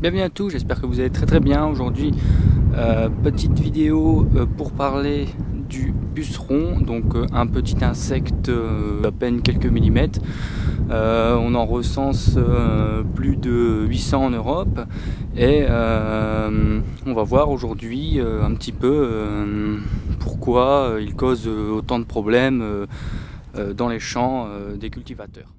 Bienvenue à tous, j'espère que vous allez très bien. Aujourd'hui, petite vidéo pour parler du puceron, donc un petit insecte à peine quelques millimètres. On en recense plus de 800 en Europe et on va voir aujourd'hui un petit peu pourquoi il cause autant de problèmes dans les champs des cultivateurs.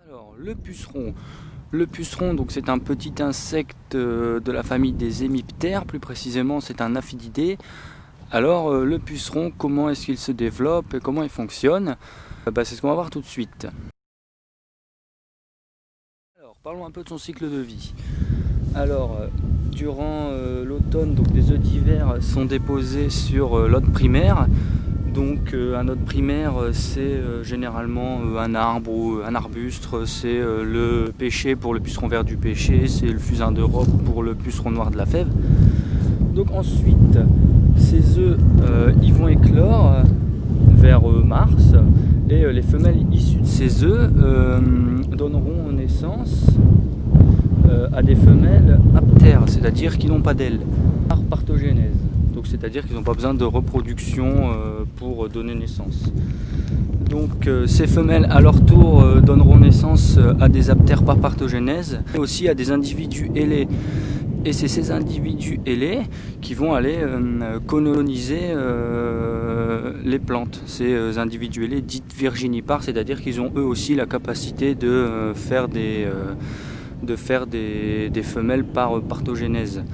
Alors, le puceron, donc c'est un petit insecte de la famille des hémiptères, plus précisément c'est un aphididé. Alors le puceron, comment est-ce qu'il se développe et comment il fonctionne? C'est ce qu'on va voir tout de suite. Alors parlons un peu de son cycle de vie. Alors durant l'automne, donc les œufs d'hiver sont déposés sur l'hôte primaire. Donc un hôte primaire, c'est généralement un arbre ou un arbuste, c'est le pêcher pour le puceron vert du pêcher, c'est le fusain d'Europe pour le puceron noir de la fève. Donc ensuite, ces œufs, ils vont éclore vers mars, et les femelles issues de ces œufs donneront naissance à des femelles aptères, c'est-à-dire qui n'ont pas d'ailes, par partogénèse. Donc c'est-à-dire qu'ils n'ont pas besoin de reproduction pour donner naissance. Donc ces femelles à leur tour donneront naissance à des aptères par partogénèse, et aussi à des individus ailés. Et c'est ces individus ailés qui vont aller coloniser les plantes. Ces individus ailés dites virginipares, c'est-à-dire qu'ils ont eux aussi la capacité de faire des femelles par partogénèse.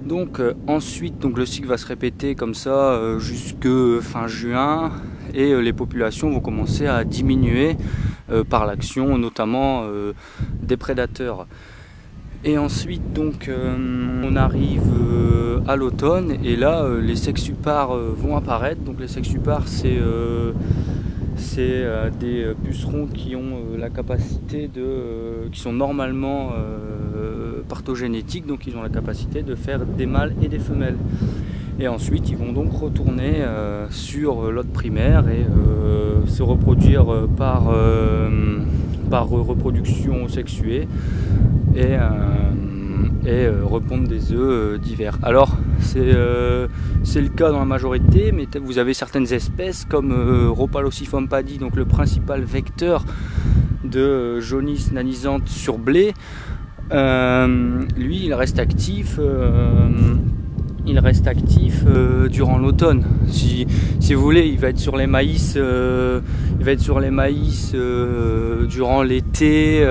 Donc ensuite, donc, le cycle va se répéter comme ça jusque fin juin, et les populations vont commencer à diminuer par l'action notamment des prédateurs. Et ensuite donc on arrive à l'automne, et là les sexupares vont apparaître. Donc les sexupares, c'est des pucerons qui ont la capacité qui sont normalement partogénétiques, donc ils ont la capacité de faire des mâles et des femelles. Et ensuite ils vont donc retourner sur l'hôte primaire et se reproduire par reproduction sexuée et répondre des œufs d'hiver. Alors c'est le cas dans la majorité, mais vous avez certaines espèces comme Rhopalocifum paddy, donc le principal vecteur de jaunisse nanisante sur blé. Lui il reste actif durant l'automne. Si vous voulez, il va être sur les maïs durant l'été,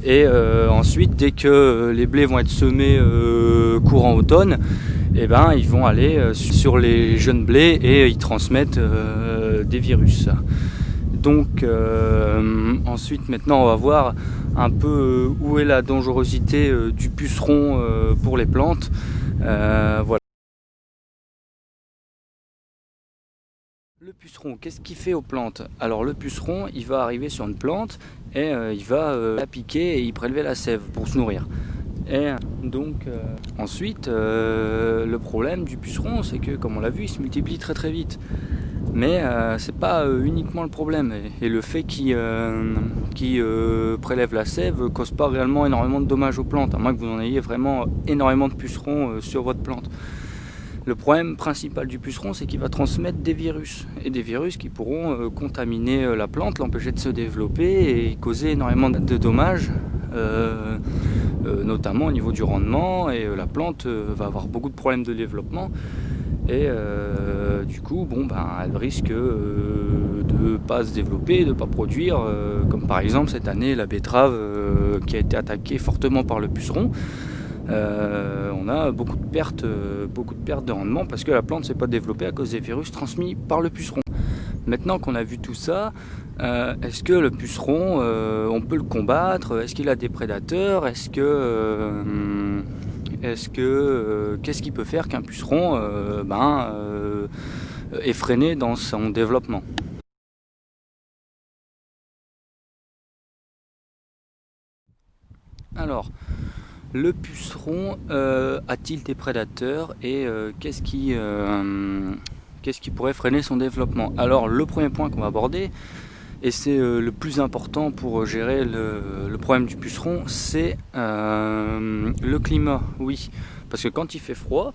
et ensuite dès que les blés vont être semés courant automne, et ils vont aller sur les jeunes blés et ils transmettent des virus. Donc ensuite, maintenant on va voir un peu où est la dangerosité du puceron pour les plantes. Voilà. Le puceron, qu'est-ce qu'il fait aux plantes? Alors le puceron, il va arriver sur une plante et il va la piquer et y prélever la sève pour se nourrir. Et donc ensuite, le problème du puceron, c'est que comme on l'a vu, il se multiplie très très vite. Mais c'est pas uniquement le problème, et le fait qu'il prélève la sève cause pas réellement énormément de dommages aux plantes, à moins que vous en ayez vraiment énormément de pucerons sur votre plante. Le problème principal du puceron, c'est qu'il va transmettre des virus, et des virus qui pourront contaminer la plante, l'empêcher de se développer et causer énormément de dommages, notamment au niveau du rendement, et la plante va avoir beaucoup de problèmes de développement. Et du coup, elle risque de ne pas se développer, de ne pas produire, comme par exemple cette année la betterave qui a été attaquée fortement par le puceron. On a beaucoup de pertes de rendement parce que la plante ne s'est pas développée à cause des virus transmis par le puceron. Maintenant qu'on a vu tout ça, est-ce que le puceron, on peut le combattre? Est-ce qu'il a des prédateurs? Qu'est-ce qui peut faire qu'un puceron est freiné dans son développement? Alors, le puceron a-t-il des prédateurs, et qu'est-ce qui pourrait freiner son développement? Alors le premier point qu'on va aborder, Et c'est le plus important pour gérer le problème du puceron, c'est le climat, oui. Parce que quand il fait froid,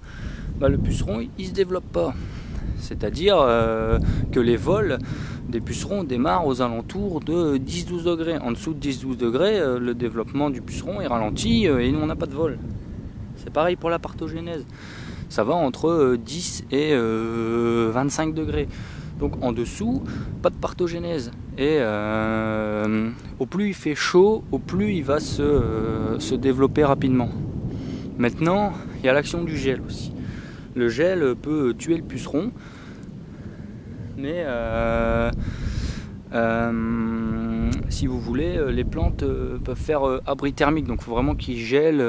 le puceron il se développe pas. C'est-à-dire que les vols des pucerons démarrent aux alentours de 10-12 degrés. En dessous de 10-12 degrés, le développement du puceron est ralenti et nous on n'a pas de vol. C'est pareil pour la partogénèse. Ça va entre 10 et 25 degrés. Donc en dessous, pas de partogénèse. Et au plus il fait chaud, au plus il va se développer rapidement. Maintenant, il y a l'action du gel aussi. Le gel peut tuer le puceron, mais si vous voulez, les plantes peuvent faire abri thermique. Donc il faut vraiment qu'ils gèlent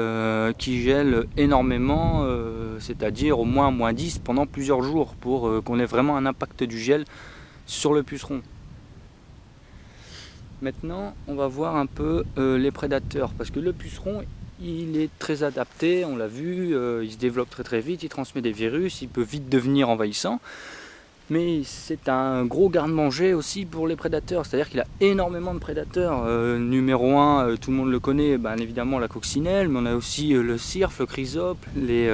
énormément, c'est-à-dire au moins -10 pendant plusieurs jours pour qu'on ait vraiment un impact du gel sur le puceron. Maintenant, on va voir un peu les prédateurs, parce que le puceron, il est très adapté, on l'a vu, il se développe très vite, il transmet des virus, il peut vite devenir envahissant. Mais c'est un gros garde-manger aussi pour les prédateurs, c'est-à-dire qu'il a énormément de prédateurs. Numéro 1, tout le monde le connaît, évidemment la coccinelle, mais on a aussi le cirfe, le chrysope, les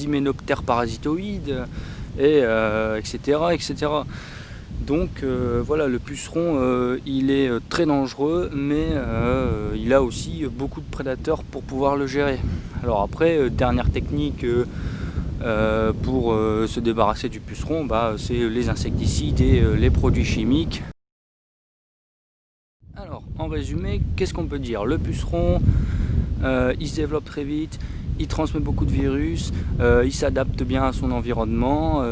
hyménoptères parasitoïdes, et, etc. Donc voilà, le puceron il est très dangereux, mais il a aussi beaucoup de prédateurs pour pouvoir le gérer. Alors après, dernière technique pour se débarrasser du puceron, c'est les insecticides et les produits chimiques. Alors en résumé, qu'est-ce qu'on peut dire? Le puceron il se développe très vite, il transmet beaucoup de virus, il s'adapte bien à son environnement,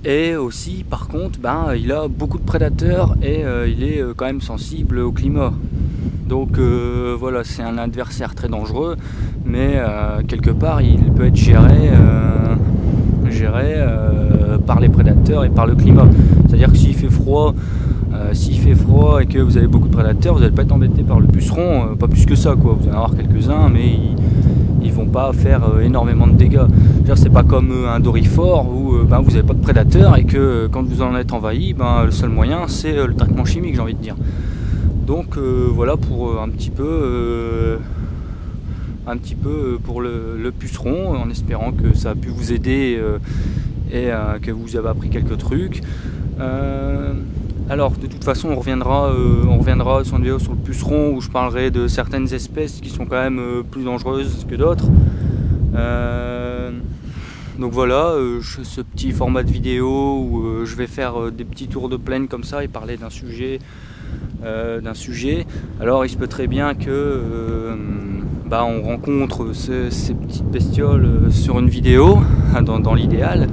et aussi par contre il a beaucoup de prédateurs et il est quand même sensible au climat. Donc voilà, c'est un adversaire très dangereux, mais quelque part il peut être géré par les prédateurs et par le climat. C'est-à-dire que s'il fait froid et que vous avez beaucoup de prédateurs, vous n'allez pas être embêté par le puceron, pas plus que ça quoi. Vous allez en avoir quelques-uns, mais ils vont pas faire énormément de dégâts. C'est pas comme un dorifort où vous n'avez pas de prédateurs et que quand vous en êtes envahi, le seul moyen c'est le traitement chimique, j'ai envie de dire. Donc voilà pour un petit peu pour le puceron, en espérant que ça a pu vous aider et que vous avez appris quelques trucs. Alors de toute façon on reviendra sur une vidéo sur le puceron où je parlerai de certaines espèces qui sont quand même plus dangereuses que d'autres. Donc voilà, ce petit format de vidéo où je vais faire des petits tours de plaine comme ça et parler d'un sujet. Alors il se peut très bien que on rencontre ces petites bestioles sur une vidéo, dans l'idéal,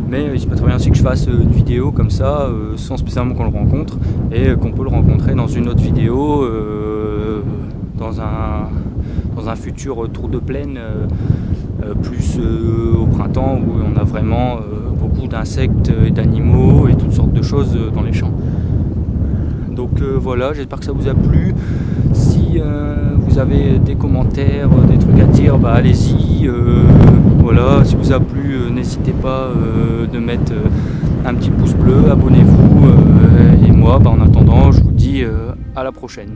mais il se peut très bien aussi que je fasse une vidéo comme ça sans spécialement qu'on le rencontre et qu'on peut le rencontrer dans une autre vidéo dans un futur tour de plaine plus au printemps où on a vraiment beaucoup d'insectes et d'animaux et toutes sortes de choses dans les champs. Donc voilà, j'espère que ça vous a plu. Si vous avez des commentaires, des trucs à dire, allez-y. Voilà, si vous a plu, n'hésitez pas de mettre un petit pouce bleu, abonnez-vous. Et moi, en attendant, je vous dis à la prochaine.